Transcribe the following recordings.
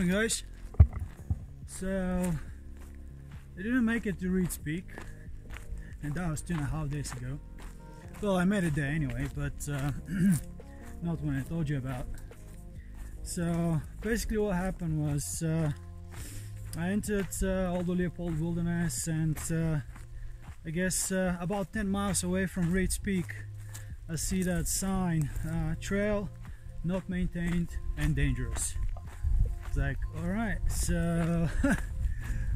morning, guys. So I didn't make it to Reed's Peak, and that was 2.5 days ago. Well, I made it there anyway, but not when I told you about. So basically what happened was I entered all the Leopold Wilderness, and I guess about 10 miles away from Reed's Peak I see that sign, trail not maintained and dangerous. It's like, alright, so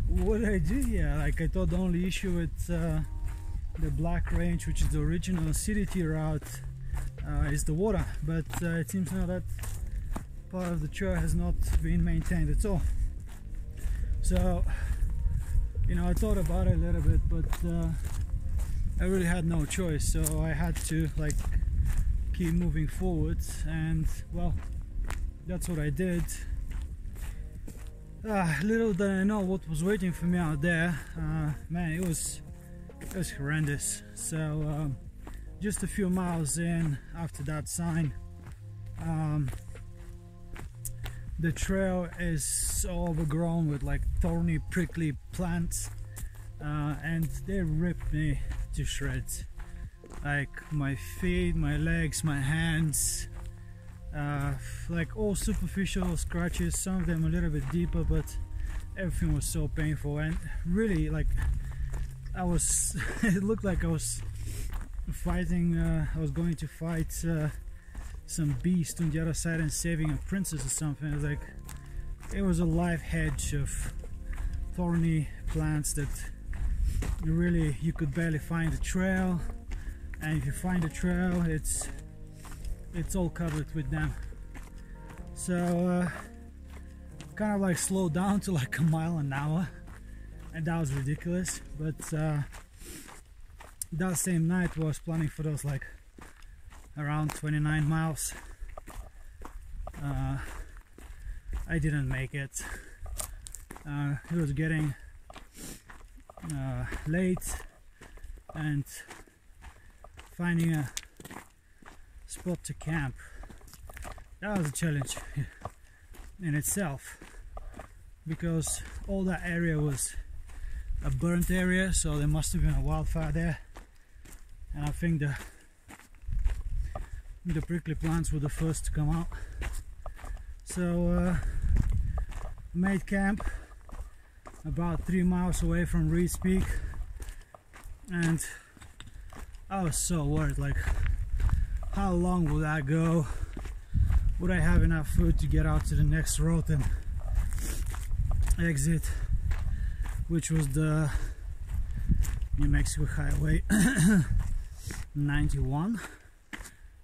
what did I do here? Like, I thought the only issue with the Black Range, which is the original CDT route, is the water, but it seems now that part of the trail has not been maintained at all. So, you know, I thought about it a little bit, but I really had no choice, so I had to like keep moving forward, and well, that's what I did. Little did I know what was waiting for me out there. Man, it was horrendous. So just a few miles in after that sign, the trail is overgrown with like thorny, prickly plants, and they ripped me to shreds. Like my feet, my legs, my hands, like all superficial scratches, some of them a little bit deeper, but everything was so painful. And really, like, I was it looked like I was fighting, I was going to fight some beast on the other side and saving a princess or something. It was like, it was a live hedge of thorny plants that really you could barely find the trail, and if you find the trail, it's all covered with them. So kind of like slowed down to like a mile an hour, and that was ridiculous. But that same night I was planning for those like around 29 miles. I didn't make it. It was getting late, and finding a spot to camp, that was a challenge in itself, because all that area was a burnt area, so there must have been a wildfire there, and I think the prickly plants were the first to come out. So made camp about 3 miles away from Reed's Peak, and I was so worried, like, how long will that go? Would I have enough food to get out to the next road and exit, which was the New Mexico Highway 91?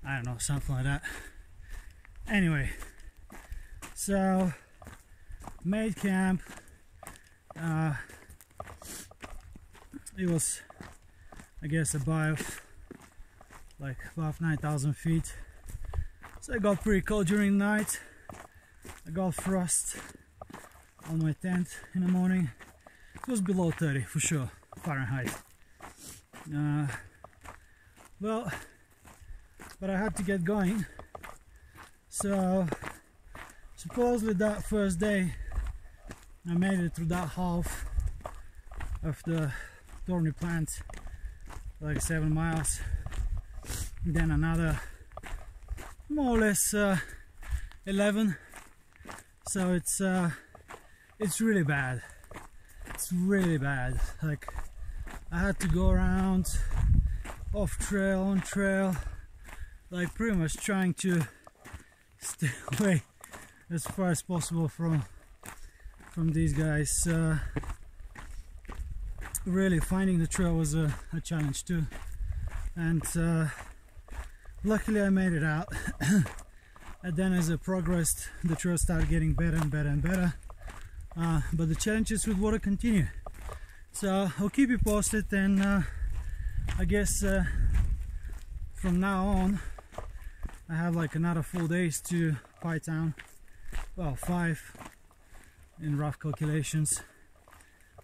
I don't know, something like that. Anyway, so made camp. It was, I guess, above 9,000 feet. So I got pretty cold during the night. I got frost on my tent in the morning. It was below 30 for sure, Fahrenheit. Well, but I had to get going. So supposedly that first day I made it through that half of the thorny plants, like 7 miles, then another more or less 11. So it's really bad. It's really bad. Like, I had to go around off trail, on trail, like pretty much trying to stay away as far as possible from these guys. Really finding the trail was a challenge too, and luckily I made it out. And then as I progressed, the trail started getting better and better and better, but the challenges with water continue. So I'll keep you posted, and I guess from now on I have like another 4 days to Pie Town. Well, 5 in rough calculations,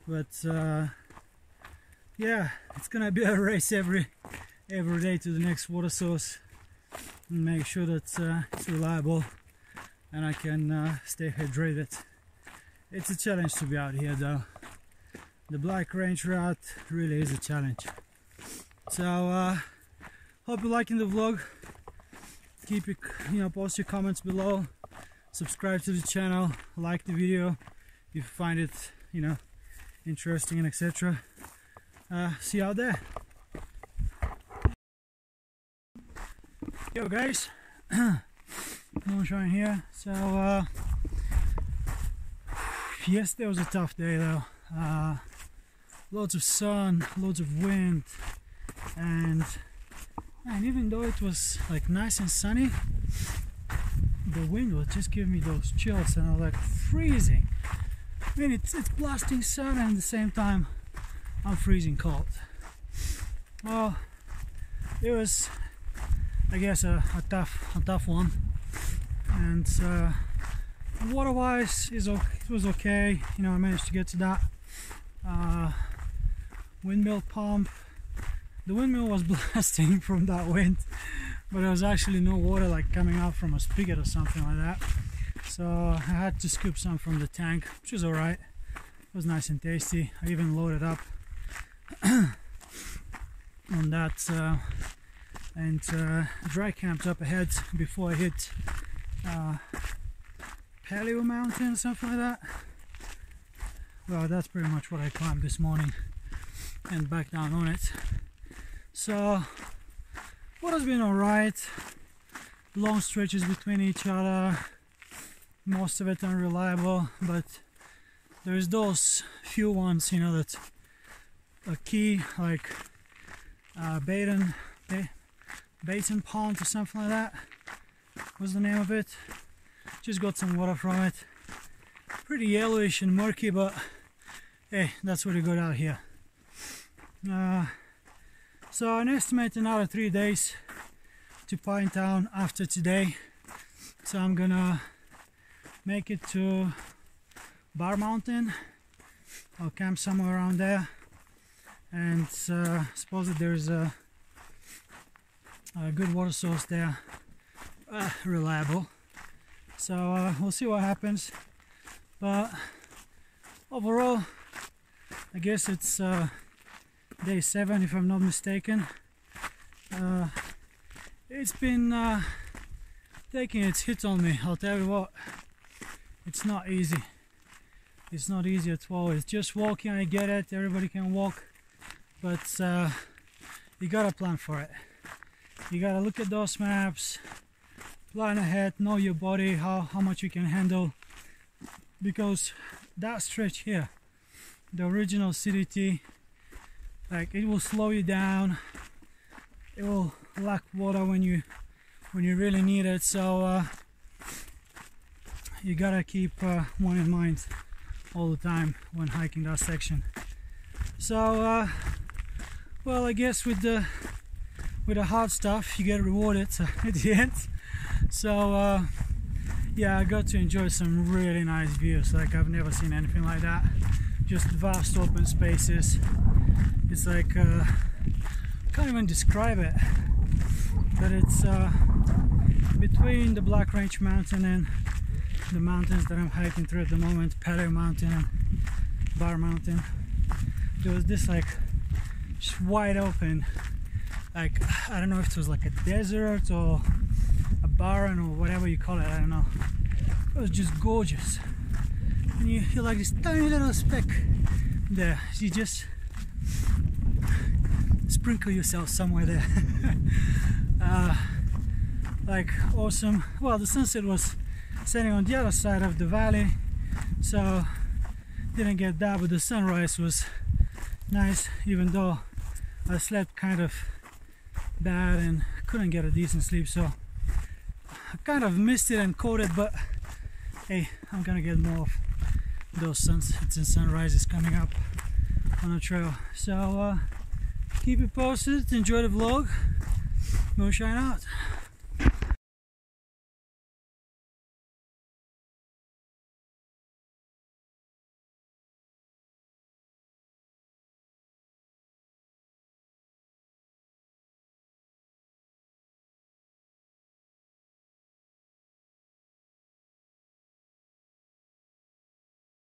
but yeah, it's gonna be a race every day to the next water source, and make sure that it's reliable and I can stay hydrated. It's a challenge to be out here though. The Black Range route really is a challenge. So hope you're liking the vlog. Keep your, post your comments below. Subscribe to the channel. Like the video if you find it, interesting and etc. See you out there. Yo guys, moonshine here. So yesterday was a tough day though. Loads of sun, loads of wind, and even though it was like nice and sunny, the wind was just giving me those chills, and I was like freezing. I mean, it's blasting sun, and at the same time I'm freezing cold. Well, it was, I guess, a tough one, and water-wise, it was okay. I managed to get to that windmill pump. The windmill was blasting from that wind, but there was actually no water like coming out from a spigot or something like that. So I had to scoop some from the tank, which was alright. It was nice and tasty. I even loaded up on that and dry camped up ahead before I hit Paleo Mountain, something like that. Well, that's pretty much what I climbed this morning and back down on it. So what has been alright. Long stretches between each other, most of it unreliable, but there's those few ones that are key, like Baton Pond or something like that was the name of it. Just got some water from it. Pretty yellowish and murky, but hey, that's what you got out here. So I estimate another 3 days to Pine Town after today. So I'm gonna make it to Bar Mountain. I'll camp somewhere around there, and suppose that there's a good water source there, reliable. So we'll see what happens, but overall I guess it's day 7 if I'm not mistaken. It's been taking its hit on me. I'll tell you what, it's not easy. It's not easy at all. It's just walking, I get it, everybody can walk, but you gotta plan for it. You gotta look at those maps, plan ahead, know your body, how much you can handle, because that stretch here, the original CDT, like, it will slow you down, it will lack water when you really need it. So you gotta keep one in mind all the time when hiking that section. So well, I guess with the hard stuff you get rewarded at the end. So yeah, I got to enjoy some really nice views. Like, I've never seen anything like that. Just vast open spaces. It's like can't even describe it, but it's between the Black Range Mountain and the mountains that I'm hiking through at the moment, Paleo Mountain and Bar Mountain. There was this like wide open, like, I don't know if it was like a desert or a barren or whatever you call it, I don't know. It was just gorgeous, and you're like this tiny little speck there. You just sprinkle yourself somewhere there. Like, awesome. Well, the sunset was setting on the other side of the valley, so didn't get that, but the sunrise was nice, even though I slept kind of bad and couldn't get a decent sleep. So I kind of missed it and caught it, but hey, I'm gonna get more of those sunsets and sunrises coming up on the trail. So keep it posted, enjoy the vlog, moonshine out.